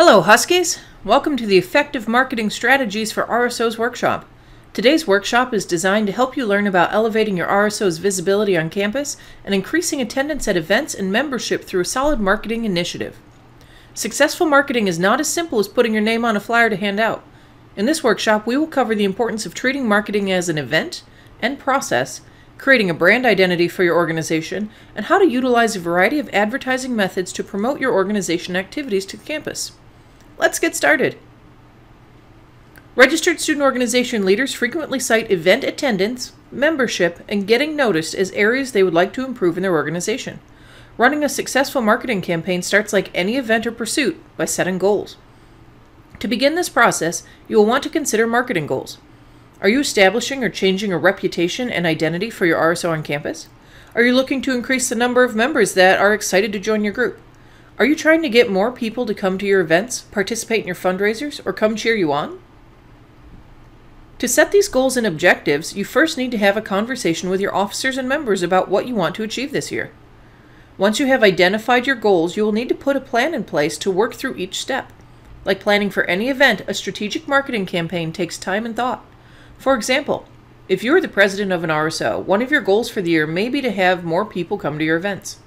Hello Huskies! Welcome to the Effective Marketing Strategies for RSOs workshop. Today's workshop is designed to help you learn about elevating your RSO's visibility on campus and increasing attendance at events and membership through a solid marketing initiative. Successful marketing is not as simple as putting your name on a flyer to hand out. In this workshop, we will cover the importance of treating marketing as an event and process, creating a brand identity for your organization, and how to utilize a variety of advertising methods to promote your organization activities to the campus. Let's get started. Registered student organization leaders frequently cite event attendance, membership, and getting noticed as areas they would like to improve in their organization. Running a successful marketing campaign starts like any event or pursuit by setting goals. To begin this process, you will want to consider marketing goals. Are you establishing or changing a reputation and identity for your RSO on campus? Are you looking to increase the number of members that are excited to join your group? Are you trying to get more people to come to your events, participate in your fundraisers, or come cheer you on? To set these goals and objectives, you first need to have a conversation with your officers and members about what you want to achieve this year. Once you have identified your goals, you will need to put a plan in place to work through each step. Like planning for any event, a strategic marketing campaign takes time and thought. For example, if you are the president of an RSO, one of your goals for the year may be to have more people come to your events.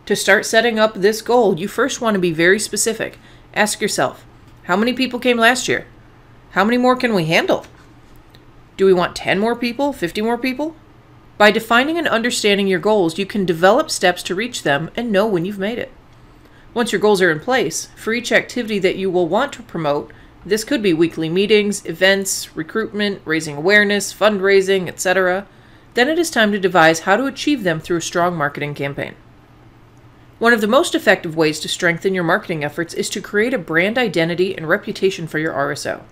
To start setting up this goal, you first want to be very specific. Ask yourself, how many people came last year? How many more can we handle? Do we want 10 more people, 50 more people? By defining and understanding your goals, you can develop steps to reach them and know when you've made it. Once your goals are in place, for each activity that you will want to promote, this could be weekly meetings, events, recruitment, raising awareness, fundraising, etc. Then it is time to devise how to achieve them through a strong marketing campaign. One of the most effective ways to strengthen your marketing efforts is to create a brand identity and reputation for your RSO.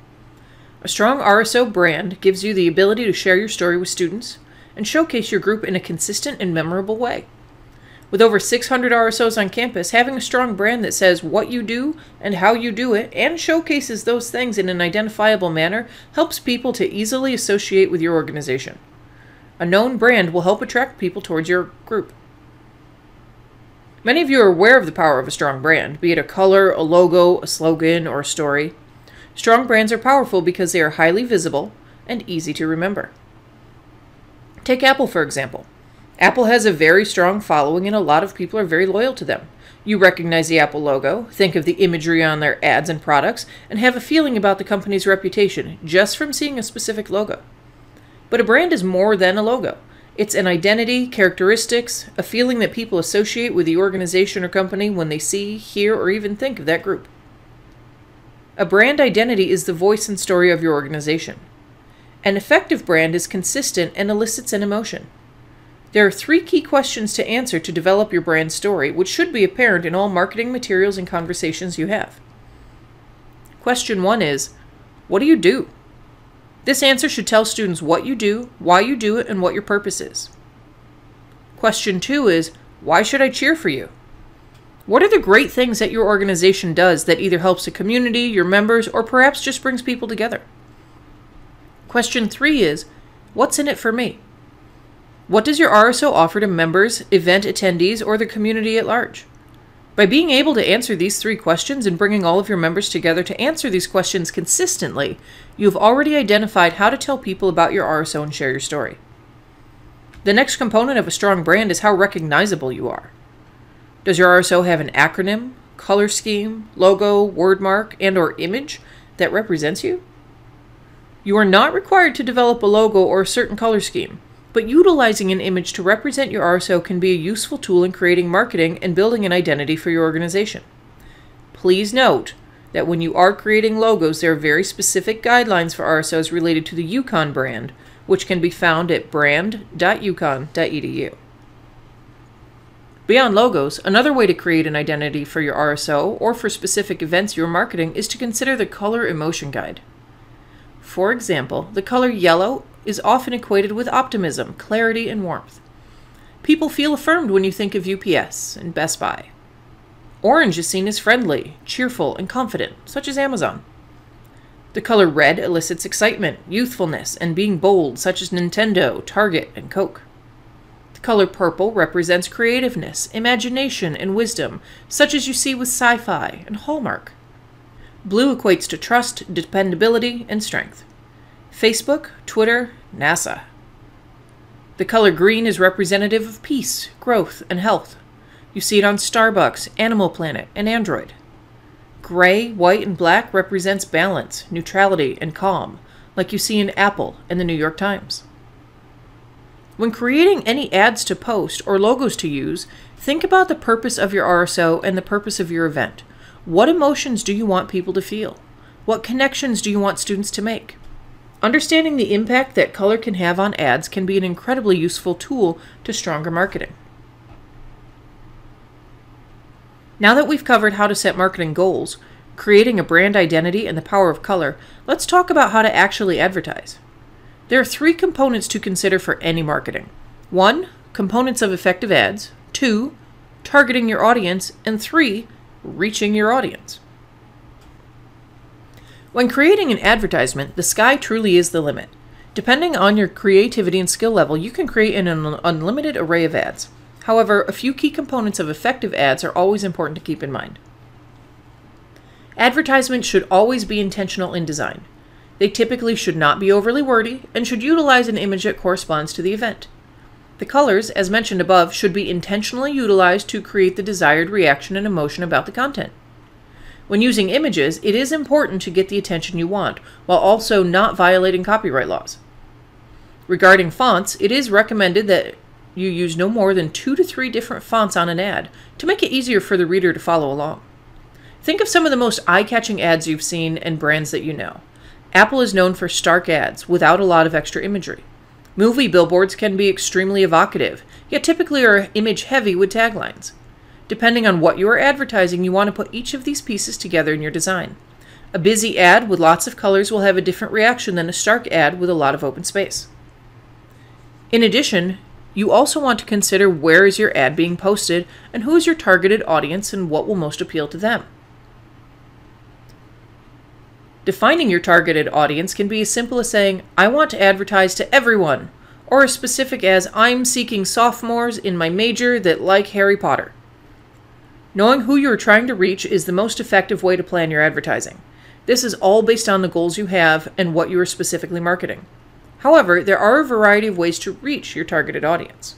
A strong RSO brand gives you the ability to share your story with students and showcase your group in a consistent and memorable way. With over 600 RSOs on campus, having a strong brand that says what you do and how you do it and showcases those things in an identifiable manner helps people to easily associate with your organization. A known brand will help attract people towards your group. Many of you are aware of the power of a strong brand, be it a color, a logo, a slogan, or a story. Strong brands are powerful because they are highly visible and easy to remember. Take Apple, for example. Apple has a very strong following and a lot of people are very loyal to them. You recognize the Apple logo, think of the imagery on their ads and products, and have a feeling about the company's reputation just from seeing a specific logo. But a brand is more than a logo. It's an identity, characteristics, a feeling that people associate with the organization or company when they see, hear, or even think of that group. A brand identity is the voice and story of your organization. An effective brand is consistent and elicits an emotion. There are 3 key questions to answer to develop your brand story, which should be apparent in all marketing materials and conversations you have. Question 1 is, what do you do? This answer should tell students what you do, why you do it, and what your purpose is. Question 2 is, why should I cheer for you? What are the great things that your organization does that either helps the community, your members, or perhaps just brings people together? Question 3 is, what's in it for me? What does your RSO offer to members, event attendees, or the community at large? By being able to answer these 3 questions and bringing all of your members together to answer these questions consistently, you have already identified how to tell people about your RSO and share your story. The next component of a strong brand is how recognizable you are. Does your RSO have an acronym, color scheme, logo, wordmark, and/or image that represents you? You are not required to develop a logo or a certain color scheme, but utilizing an image to represent your RSO can be a useful tool in creating marketing and building an identity for your organization. Please note that when you are creating logos, there are very specific guidelines for RSOs related to the UConn brand, which can be found at brand.uconn.edu. Beyond logos, another way to create an identity for your RSO or for specific events you're marketing is to consider the color emotion guide. For example, the color yellow is often equated with optimism, clarity, and warmth. People feel affirmed when you think of UPS and Best Buy. Orange is seen as friendly, cheerful, and confident, such as Amazon. The color red elicits excitement, youthfulness, and being bold, such as Nintendo, Target, and Coke. The color purple represents creativeness, imagination, and wisdom, such as you see with Sci-Fi and Hallmark. Blue equates to trust, dependability, and strength. Facebook, Twitter, NASA. The color green is representative of peace, growth, and health. You see it on Starbucks, Animal Planet, and Android. Gray, white, and black represents balance, neutrality, and calm, like you see in Apple and the New York Times. When creating any ads to post or logos to use, think about the purpose of your RSO and the purpose of your event. What emotions do you want people to feel? What connections do you want students to make? Understanding the impact that color can have on ads can be an incredibly useful tool to stronger marketing. Now that we've covered how to set marketing goals, creating a brand identity, and the power of color, let's talk about how to actually advertise. There are 3 components to consider for any marketing. 1. Components of effective ads. 2. Targeting your audience. And 3. Reaching your audience. When creating an advertisement, the sky truly is the limit. Depending on your creativity and skill level, you can create an unlimited array of ads. However, a few key components of effective ads are always important to keep in mind. Advertisements should always be intentional in design. They typically should not be overly wordy and should utilize an image that corresponds to the event. The colors, as mentioned above, should be intentionally utilized to create the desired reaction and emotion about the content. When using images, it is important to get the attention you want, while also not violating copyright laws. Regarding fonts, it is recommended that you use no more than 2 to 3 different fonts on an ad to make it easier for the reader to follow along. Think of some of the most eye-catching ads you've seen and brands that you know. Apple is known for stark ads without a lot of extra imagery. Movie billboards can be extremely evocative, yet typically are image-heavy with taglines. Depending on what you are advertising, you want to put each of these pieces together in your design. A busy ad with lots of colors will have a different reaction than a stark ad with a lot of open space. In addition, you also want to consider where is your ad being posted and who is your targeted audience and what will most appeal to them. Defining your targeted audience can be as simple as saying, I want to advertise to everyone, or as specific as, I'm seeking sophomores in my major that like Harry Potter. Knowing who you are trying to reach is the most effective way to plan your advertising. This is all based on the goals you have and what you are specifically marketing. However, there are a variety of ways to reach your targeted audience.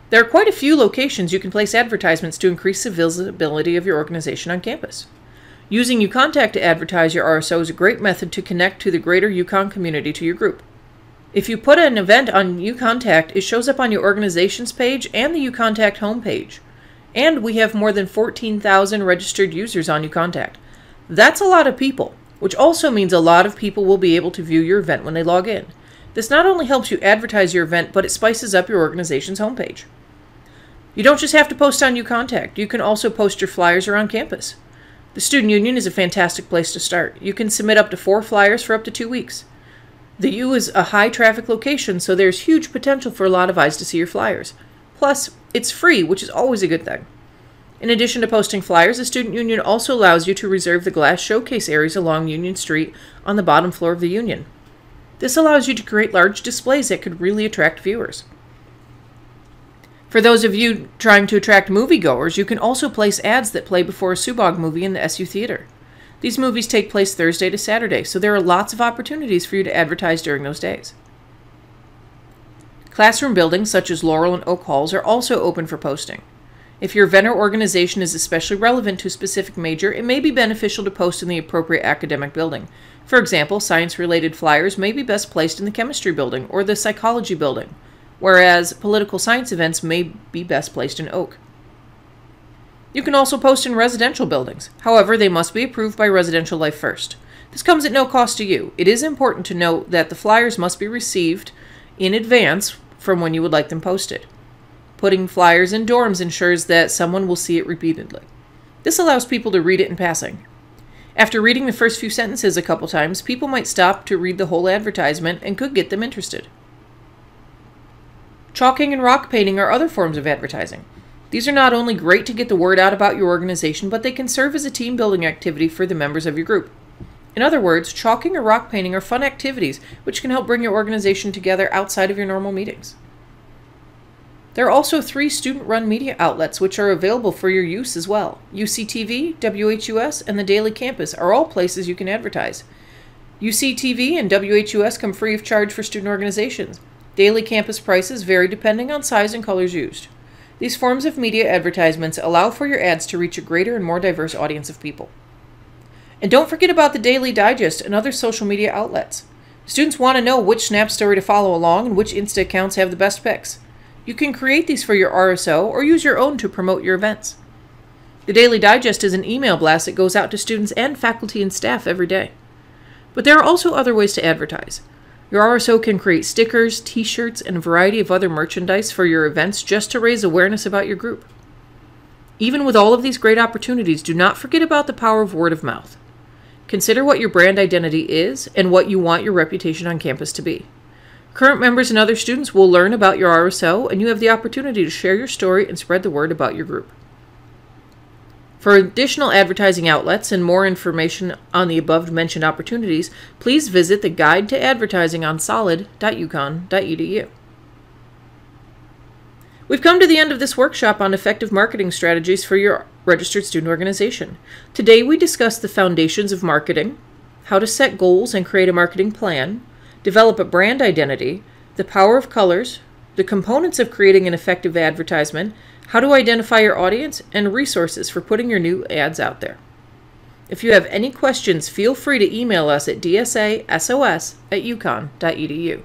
There are quite a few locations you can place advertisements to increase the visibility of your organization on campus. Using UContact to advertise your RSO is a great method to connect to the greater UConn community to your group. If you put an event on UContact, it shows up on your organization's page and the UContact homepage. And we have more than 14,000 registered users on UContact. That's a lot of people, which also means a lot of people will be able to view your event when they log in. This not only helps you advertise your event, but it spices up your organization's homepage. You don't just have to post on UContact. You can also post your flyers around campus. The Student Union is a fantastic place to start. You can submit up to 4 flyers for up to 2 weeks. The U is a high traffic location, so there's huge potential for a lot of eyes to see your flyers. Plus, it's free, which is always a good thing. In addition to posting flyers, the Student Union also allows you to reserve the glass showcase areas along Union Street on the bottom floor of the Union. This allows you to create large displays that could really attract viewers. For those of you trying to attract moviegoers, you can also place ads that play before a Subog movie in the SU Theater. These movies take place Thursday to Saturday, so there are lots of opportunities for you to advertise during those days. Classroom buildings such as Laurel and Oak Halls are also open for posting. If your event or organization is especially relevant to a specific major, it may be beneficial to post in the appropriate academic building. For example, science-related flyers may be best placed in the chemistry building or the psychology building, whereas political science events may be best placed in Oak. You can also post in residential buildings. However, they must be approved by Residential Life First. This comes at no cost to you. It is important to note that the flyers must be received in advance from when you would like them posted. Putting flyers in dorms ensures that someone will see it repeatedly. This allows people to read it in passing. After reading the first few sentences a couple times, people might stop to read the whole advertisement and could get them interested. Chalking and rock painting are other forms of advertising. These are not only great to get the word out about your organization, but they can serve as a team-building activity for the members of your group. In other words, chalking or rock painting are fun activities which can help bring your organization together outside of your normal meetings. There are also 3 student-run media outlets which are available for your use as well. UCTV, WHUS, and the Daily Campus are all places you can advertise. UCTV and WHUS come free of charge for student organizations. Daily Campus prices vary depending on size and colors used. These forms of media advertisements allow for your ads to reach a greater and more diverse audience of people. And don't forget about the Daily Digest and other social media outlets. Students want to know which Snap story to follow along and which Insta accounts have the best pics. You can create these for your RSO or use your own to promote your events. The Daily Digest is an email blast that goes out to students and faculty and staff every day. But there are also other ways to advertise. Your RSO can create stickers, t-shirts, and a variety of other merchandise for your events just to raise awareness about your group. Even with all of these great opportunities, do not forget about the power of word of mouth. Consider what your brand identity is and what you want your reputation on campus to be. Current members and other students will learn about your RSO, and you have the opportunity to share your story and spread the word about your group. For additional advertising outlets and more information on the above-mentioned opportunities, please visit the Guide to Advertising on solid.uconn.edu. We've come to the end of this workshop on effective marketing strategies for your registered student organization. Today we discussed the foundations of marketing, how to set goals and create a marketing plan, develop a brand identity, the power of colors, the components of creating an effective advertisement, how to identify your audience, and resources for putting your new ads out there. If you have any questions, feel free to email us at dsasos@uconn.edu.